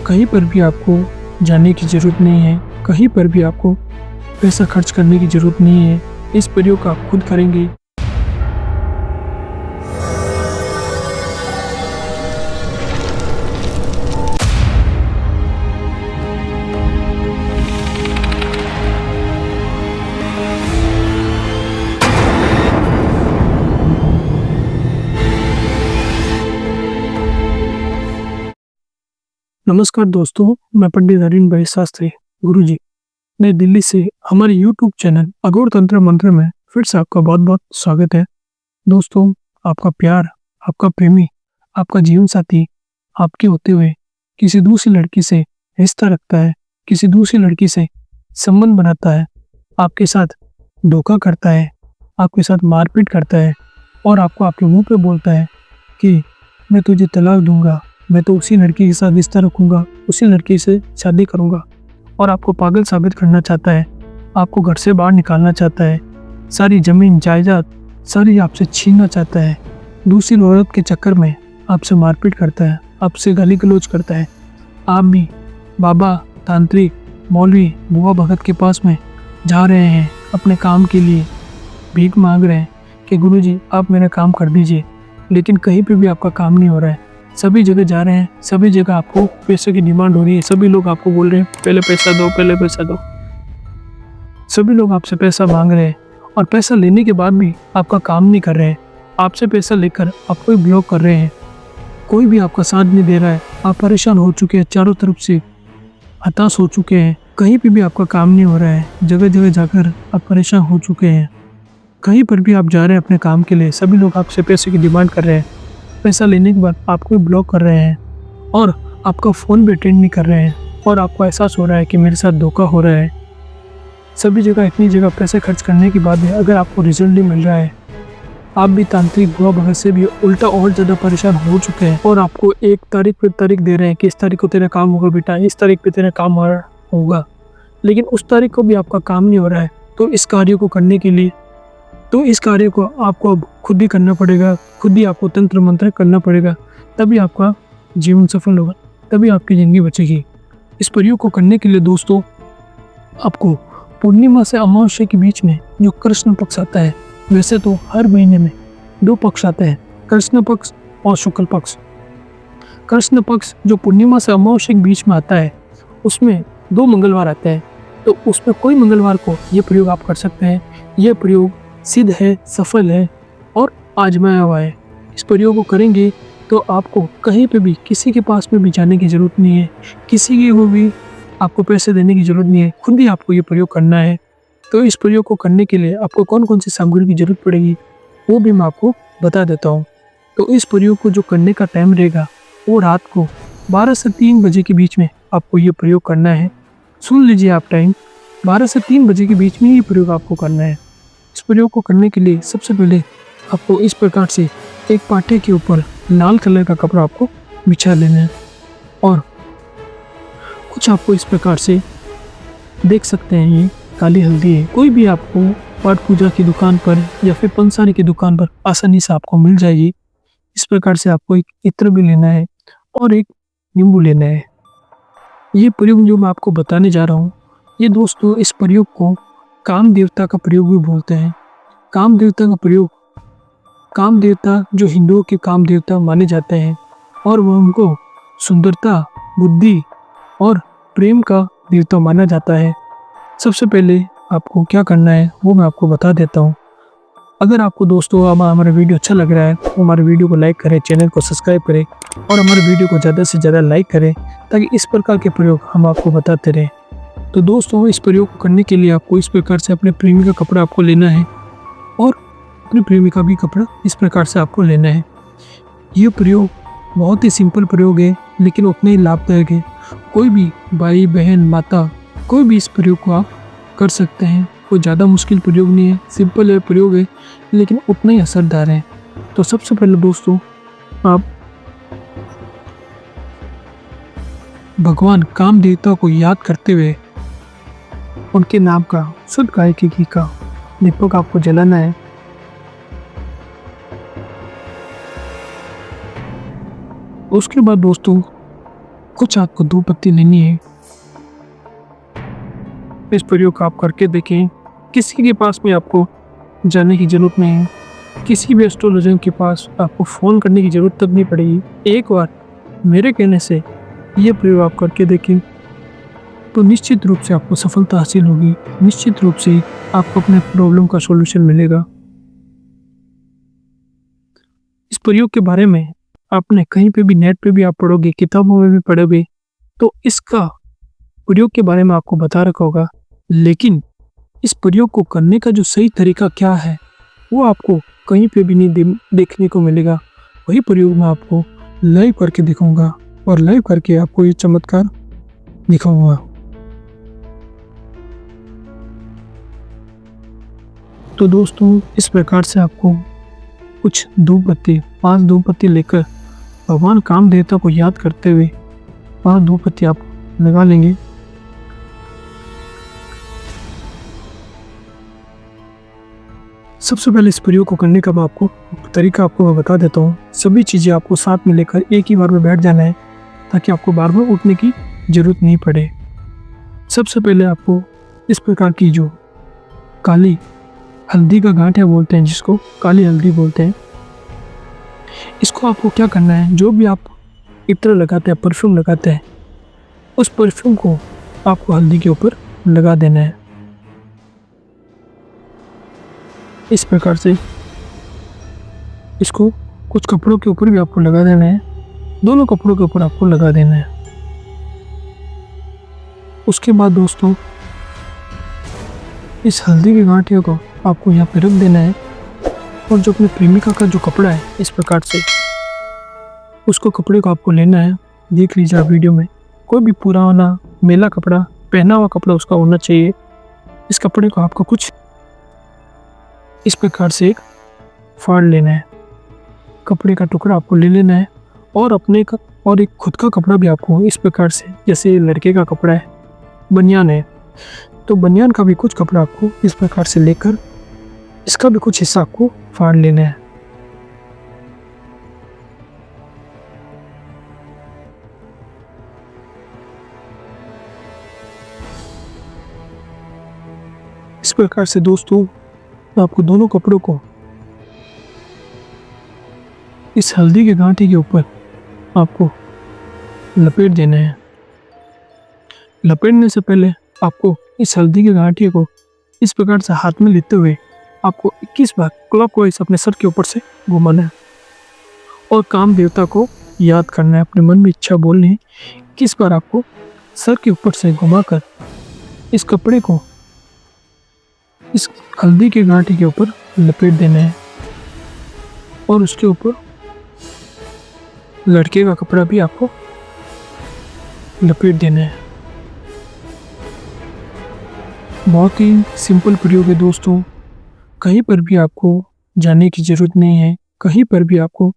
कहीं पर भी आपको जाने की ज़रूरत नहीं है, कहीं पर भी आपको पैसा खर्च करने की ज़रूरत नहीं है। इस प्रयोग आप खुद करेंगे। नमस्कार दोस्तों, मैं पंडित अरविंद भाई शास्त्री गुरुजी नई दिल्ली से हमारे यूट्यूब चैनल अघोर तंत्र मंत्र में फिर से आपका बहुत बहुत स्वागत है। दोस्तों, आपका प्यार, आपका प्रेमी, आपका जीवन साथी आपके होते हुए किसी दूसरी लड़की से रिश्ता रखता है, किसी दूसरी लड़की से संबंध बनाता है, आपके साथ धोखा करता है, आपके साथ मारपीट करता है और आपको आपके मुंह पे बोलता है कि मैं तुझे तलाक दूंगा, मैं तो उसी लड़की के साथ रिश्ता रखूंगा, उसी लड़की से शादी करूंगा और आपको पागल साबित करना चाहता है, आपको घर से बाहर निकालना चाहता है, सारी ज़मीन जायदाद सारी आपसे छीनना चाहता है, दूसरी औरत के चक्कर में आपसे मारपीट करता है, आपसे गाली गलौज करता है। आप भी बाबा, तांत्रिक, मौलवी, बुआ भगत के पास में जा रहे हैं अपने काम के लिए, भीख मांग रहे हैं कि गुरुजी आप मेरा काम कर दीजिए, लेकिन कहीं पे भी आपका काम नहीं हो रहा है। सभी जगह जा रहे हैं, सभी जगह आपको पैसे की डिमांड हो रही है, सभी लोग आपको बोल रहे हैं पहले पैसा दो, पहले पैसा दो। सभी लोग आपसे पैसा मांग रहे हैं और पैसा लेने के बाद भी आपका काम नहीं कर रहे हैं। आपसे पैसा लेकर आपको ब्लॉक कर रहे हैं, कोई भी आपका साथ नहीं दे रहा है। आप परेशान हो चुके हैं, चारों तरफ से हताश हो चुके हैं, कहीं पे भी आपका काम नहीं हो रहा है। जगह जगह जाकर आप परेशान हो चुके हैं, कहीं पर भी आप जा रहे हैं अपने काम के लिए, सभी लोग आपसे पैसे की डिमांड कर रहे हैं। पैसा लेने के बाद आपको ब्लॉक कर रहे हैं और आपका फ़ोन भी अटेंड नहीं कर रहे हैं और आपको एहसास हो रहा है कि मेरे साथ धोखा हो रहा है। सभी जगह इतनी जगह पैसे खर्च करने के बाद भी अगर आपको रिजल्ट नहीं मिल रहा है, आप भी तांत्रिक बुआ भगत से भी उल्टा और ज़्यादा परेशान हो चुके हैं और आपको एक तारीख पे तारीख दे रहे हैं कि इस तारीख को तेरा काम होगा बेटा, इस तारीख पे तेरा काम होगा, लेकिन उस तारीख को भी आपका काम नहीं हो रहा है। तो इस कार्य को करने के लिए इस कार्य को आपको अब खुद ही करना पड़ेगा, खुद ही आपको तंत्र मंत्र करना पड़ेगा, तभी आपका जीवन सफल होगा, तभी आपकी ज़िंदगी बचेगी। इस प्रयोग को करने के लिए दोस्तों आपको पूर्णिमा से अमावस्या के बीच में जो कृष्ण पक्ष आता है, वैसे तो हर महीने में 2 पक्ष आते हैं, कृष्ण पक्ष और शुक्ल पक्ष। कृष्ण पक्ष जो पूर्णिमा से अमावस्या के बीच में आता है, उसमें 2 मंगलवार आते हैं, तो उसमें कोई मंगलवार को ये प्रयोग आप कर सकते हैं। यह प्रयोग सिद्ध है, सफल है और आजमाया हुआ है। इस प्रयोग को करेंगे तो आपको कहीं पे भी किसी के पास में भी जाने की ज़रूरत नहीं है, किसी को भी आपको पैसे देने की ज़रूरत नहीं है, खुद ही आपको ये प्रयोग करना है। तो इस प्रयोग को करने के लिए आपको कौन कौन सी सामग्री की ज़रूरत पड़ेगी वो भी मैं आपको बता देता हूँ। तो इस प्रयोग को जो करने का टाइम रहेगा वो रात को 12 से 3 बजे के बीच में आपको ये प्रयोग करना है। सुन लीजिए आप टाइम, 12 से 3 बजे के बीच में ये प्रयोग आपको करना है। इस प्रयोग को करने के लिए सबसे पहले आपको इस प्रकार से एक पाटे के ऊपर लाल कलर का कपड़ा आपको बिछा लेना है और कुछ आपको इस प्रकार से देख सकते हैं, ये काली हल्दी है। कोई भी आपको पाठ पूजा की दुकान पर या फिर पंसारी की दुकान पर आसानी से आपको मिल जाएगी। इस प्रकार से आपको एक इत्र भी लेना है और एक नींबू लेना है। ये प्रयोग जो मैं आपको बताने जा रहा हूँ, ये दोस्तों इस प्रयोग को काम देवता का प्रयोग भी बोलते हैं। काम देवता का प्रयोग, काम देवता जो हिंदुओं के काम देवता माने जाते हैं और वह उनको सुंदरता, बुद्धि और प्रेम का देवता माना जाता है। सबसे पहले आपको क्या करना है वो मैं आपको बता देता हूँ। अगर आपको दोस्तों हमारा वीडियो अच्छा लग रहा है तो हमारे वीडियो को लाइक करें, चैनल को सब्सक्राइब करें और हमारे वीडियो को ज़्यादा से ज़्यादा लाइक करें ताकि इस प्रकार के प्रयोग हम आपको बताते रहें। तो दोस्तों इस प्रयोग को करने के लिए आपको इस प्रकार से अपने प्रेमी का कपड़ा आपको लेना है और अपने प्रेमिका भी कपड़ा इस प्रकार से आपको लेना है। ये प्रयोग बहुत ही सिंपल प्रयोग है लेकिन उतना ही लाभदायक है। कोई भी भाई बहन माता कोई भी इस प्रयोग को आप कर सकते हैं। कोई ज़्यादा मुश्किल प्रयोग नहीं है, सिंपल है प्रयोग है लेकिन उतना ही असरदार है। तो सबसे पहले दोस्तों आप भगवान काम देवता को याद करते हुए उनके नाम का शुद्ध गाय के घी का दीपक आपको जलाना है। उसके बाद दोस्तों कुछ आपको 2 पत्ती लेनी है। इस प्रयोग को आप करके देखें। किसी के पास में आपको जाने की ज़रूरत नहीं है, किसी भी एस्ट्रोलॉजर के पास आपको फ़ोन करने की ज़रूरत तक नहीं पड़ेगी। एक बार मेरे कहने से ये प्रयोग आप करके देखें तो निश्चित रूप से आपको सफलता हासिल होगी। निश्चित रूप से आपको अपने प्रॉब्लम का सॉल्यूशन मिलेगा। इस प्रयोग के बारे में आपने कहीं पे भी, नेट पे भी आप पढ़ोगे, किताबों में भी पढ़ोगे, तो इसका प्रयोग के बारे में आपको बता रखा होगा। लेकिन इस प्रयोग को करने का जो सही तरीका क्या है वो आपको कहीं पे भी नहीं देखने को मिलेगा। वही प्रयोग मैं आपको लाइव करके दिखाऊंगा और लाइव करके आपको ये चमत्कार दिखाऊंगा। तो दोस्तों, इस प्रकार से आपको कुछ 2 पत्ती, 5 2 पत्ती लेकर भगवान कामदेवता को याद करते हुए 5 2 पत्ती आप लगा लेंगे। सबसे पहले इस प्रयोग को करने का मैं आपको तरीका मैं बता देता हूँ। सभी चीज़ें आपको साथ में लेकर एक ही बार में बैठ जाना है ताकि आपको बार बार उठने की ज़रूरत नहीं पड़े। सबसे पहले आपको इस प्रकार की जो काली हल्दी का गांठ बोलते हैं, जिसको काली हल्दी बोलते हैं, इसको आपको क्या करना है, जो भी आप इत्र लगाते हैं, परफ्यूम लगाते हैं, उस परफ्यूम को आपको हल्दी के ऊपर लगा देना है। इस प्रकार से इसको कुछ कपड़ों के ऊपर भी आपको लगा देना है। दोनों कपड़ों के ऊपर आपको लगा देना है। उसके बाद दोस्तों, इस हल्दी के गांठियों को आपको यहाँ पे रख देना है और जो अपने प्रेमिका का जो कपड़ा है, इस प्रकार से उसको कपड़े को आपको लेना है। देख लीजिए आप वीडियो में, कोई भी पुराना मेला कपड़ा, पहना हुआ कपड़ा उसका होना चाहिए। इस कपड़े को आपको कुछ इस प्रकार से एक फाड़ लेना है। कपड़े का टुकड़ा आपको ले लेना है और अपने का और एक खुद का कपड़ा भी आपको इस प्रकार से, जैसे लड़के का कपड़ा है, बनियान है, तो बनियान का भी कुछ कपड़ा आपको इस प्रकार से लेकर इसका भी कुछ हिस्सा आपको फाड़ लेना है। इस प्रकार से दोस्तों, आपको दोनों कपड़ों को इस हल्दी के गांठी के ऊपर आपको लपेट देना है। लपेटने से पहले आपको इस हल्दी के गांठी को इस प्रकार से हाथ में लेते हुए आपको 21 बार क्लॉकवाइज अपने सर के ऊपर से घुमाना है और काम देवता को याद करना है। अपने मन में इच्छा बोलनी है। 21 बार आपको सर के ऊपर से घुमाकर इस कपड़े को इस हल्दी के गांठी के ऊपर लपेट देना है और उसके ऊपर लड़के का कपड़ा भी आपको लपेट देना है। बहुत ही सिंपल प्रयोग है दोस्तों। कहीं पर भी आपको जाने की ज़रूरत नहीं है, कहीं पर भी आपको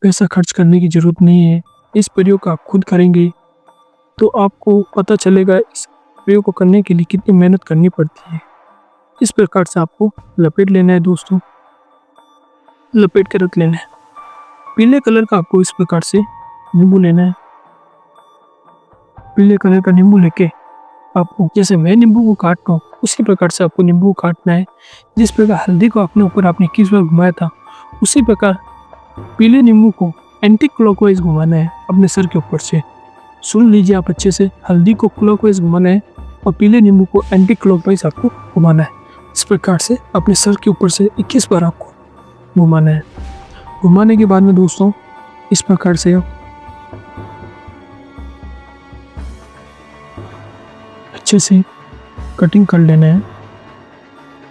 पैसा खर्च करने की ज़रूरत नहीं है। इस प्रयोग को आप खुद करेंगे तो आपको पता चलेगा इस प्रयोग को करने के लिए कितनी मेहनत करनी पड़ती है। इस प्रकार से आपको लपेट लेना है दोस्तों, लपेट के रख लेना है। पीले कलर का आपको इस प्रकार से नींबू लेना है। पीले कलर का नींबू लेके आपको, जैसे मैं नींबू को काटता हूँ उसी प्रकार से आपको नींबू को काटना है। जिस प्रकार हल्दी को अपने ऊपर आपने 21 बार घुमाया था, उसी प्रकार पीले नींबू को एंटी क्लॉकवाइज घुमाना है अपने सर के ऊपर से। सुन लीजिए आप अच्छे से, हल्दी को क्लॉकवाइज घुमाना है और पीले नींबू को एंटी क्लॉकवाइज आपको घुमाना है। इस प्रकार से अपने सर के ऊपर से 21 बार आपको घुमाना है। घुमाने के बाद में दोस्तों, इस प्रकार से अच्छे से कटिंग कर लेना है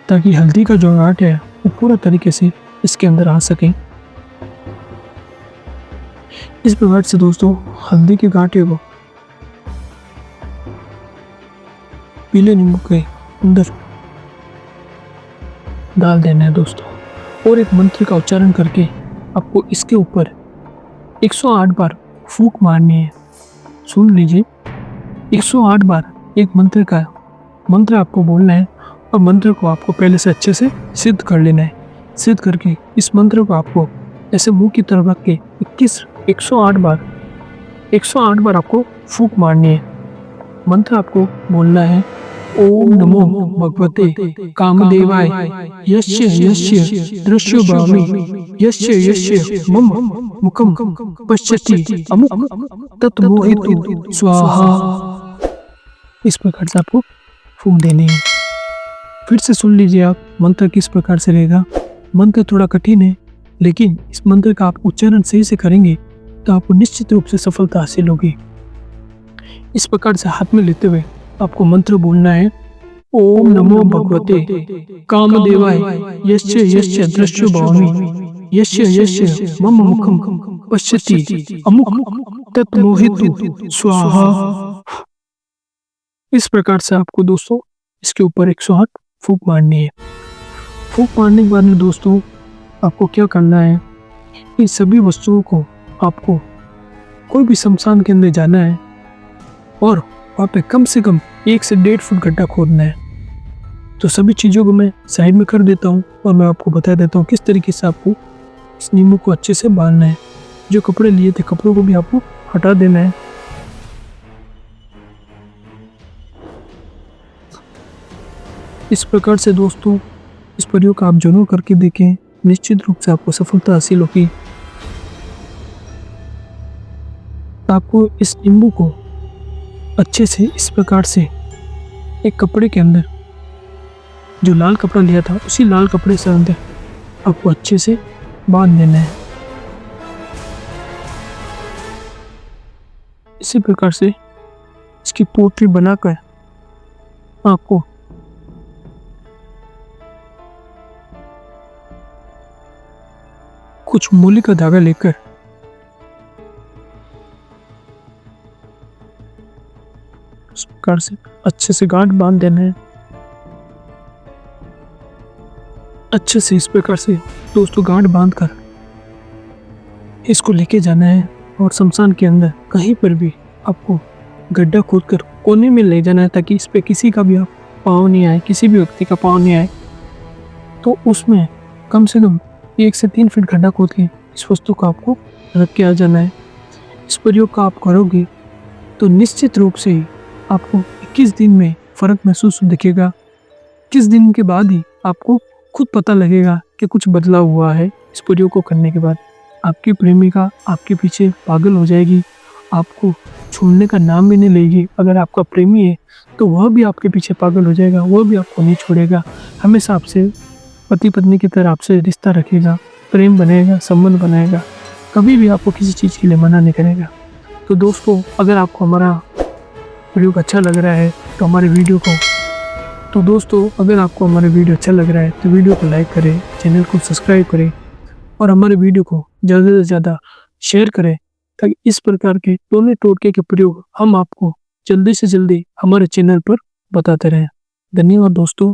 ताकि हल्दी का जो गांठ है वो पूरा तरीके से इसके अंदर आ सके। इस प्रकार से दोस्तों, हल्दी के गांठे को पीले नींबू के अंदर डाल देना है दोस्तों और एक मंत्र का उच्चारण करके आपको इसके ऊपर 108 बार फूंक मारनी है। सुन लीजिए, 108 बार एक मंत्र आपको बोलना है और मंत्र को आपको पहले से अच्छे से सिद्ध कर लेना है। सिद्ध करके इस मंत्र को आपको ऐसे मुंह की तरफ रख के 108 बार आपको फूंक मारनी है। मंत्र आपको बोलना है ओम नमो भगवते कामदेवाय यस्य यस्य दृश्यो भामि यस्य यस्य मम मुखम पश्यति अमुक तत्मोहितु स्वाहा। इस प्रकार से आपको फूंक देनी है। फिर से सुन लीजिए आप मंत्र किस प्रकार से रहेगा। मंत्र थोड़ा कठिन है, लेकिन इस मंत्र का आप उच्चारण सही से करेंगे तो आपको निश्चित रूप से सफलता हासिल होगी। इस प्रकार से हाथ में लेते हुए आपको मंत्र बोलना है ओम नमो भगवते कामदेवाय यस्य यस्य दृश्यो भामि यस्य यस्य मम मुखम पश्यति अमुक तत्मोहितु स्वाहा। इस प्रकार से आपको दोस्तों इसके ऊपर 108 फूंक मारनी है। फूंक मारने के बाद में दोस्तों आपको क्या करना है, इन सभी वस्तुओं को आपको कोई भी शमशान के अंदर जाना है और वहाँ पे कम से कम 1 से 1.5 फुट गड्ढा खोदना है। तो सभी चीज़ों को मैं साइड में कर देता हूँ और मैं आपको बता देता हूँ किस तरीके से आपको इस नींबू को अच्छे से बांधना है। जो कपड़े लिए थे कपड़ों को भी आपको हटा देना है। इस प्रकार से दोस्तों इस प्रयोग आप जरूर करके देखें, निश्चित रूप से आपको सफलता हासिल होगी। आपको इस नींबू को अच्छे से इस प्रकार से एक कपड़े के अंदर, जो लाल कपड़ा लिया था उसी लाल कपड़े से अंदर आपको अच्छे से बांध देना है। इसी प्रकार से इसकी पोटली बनाकर आपको कुछ मूली का धागा लेकर इस प्रकार से अच्छे से गांठ बांध देना है। अच्छे से इस प्रकार से दोस्तों गांठ बांधकर इसको लेके जाना है और शमशान के अंदर कहीं पर भी आपको गड्ढा खोदकर कोने में ले जाना है, ताकि इस पे किसी का भी पाँव नहीं आए, किसी भी व्यक्ति का पाँव नहीं आए। तो उसमें कम से कम 1 से 3 फीट गड्ढा खोद के इस वस्तु को आपको रख के आ जाना है। इस प्रयोग का आप करोगे तो निश्चित रूप से आपको 21 दिन में फ़र्क महसूस दिखेगा। 21 दिन के बाद ही आपको खुद पता लगेगा कि कुछ बदलाव हुआ है। इस प्रयोग को करने के बाद आपकी प्रेमिका आपके पीछे पागल हो जाएगी, आपको छोड़ने का नाम भी नहीं लेगी। अगर आपका प्रेमी है तो वह भी आपके पीछे पागल हो जाएगा, वह भी आपको नहीं छोड़ेगा। हमेशा आपसे पति पत्नी की तरह आपसे रिश्ता रखेगा, प्रेम बनेगा, संबंध बनाएगा, कभी भी आपको किसी चीज़ के लिए मना नहीं करेगा। तो दोस्तों अगर आपको हमारा प्रयोग अच्छा लग रहा है तो हमारे वीडियो को अच्छा लग रहा है तो वीडियो को लाइक करें, चैनल को सब्सक्राइब करें और हमारे वीडियो को ज़्यादा से ज़्यादा शेयर करें, ताकि इस प्रकार के टोने टोटके के प्रयोग हम आपको जल्दी से जल्दी हमारे चैनल पर बताते रहें। धन्यवाद दोस्तों।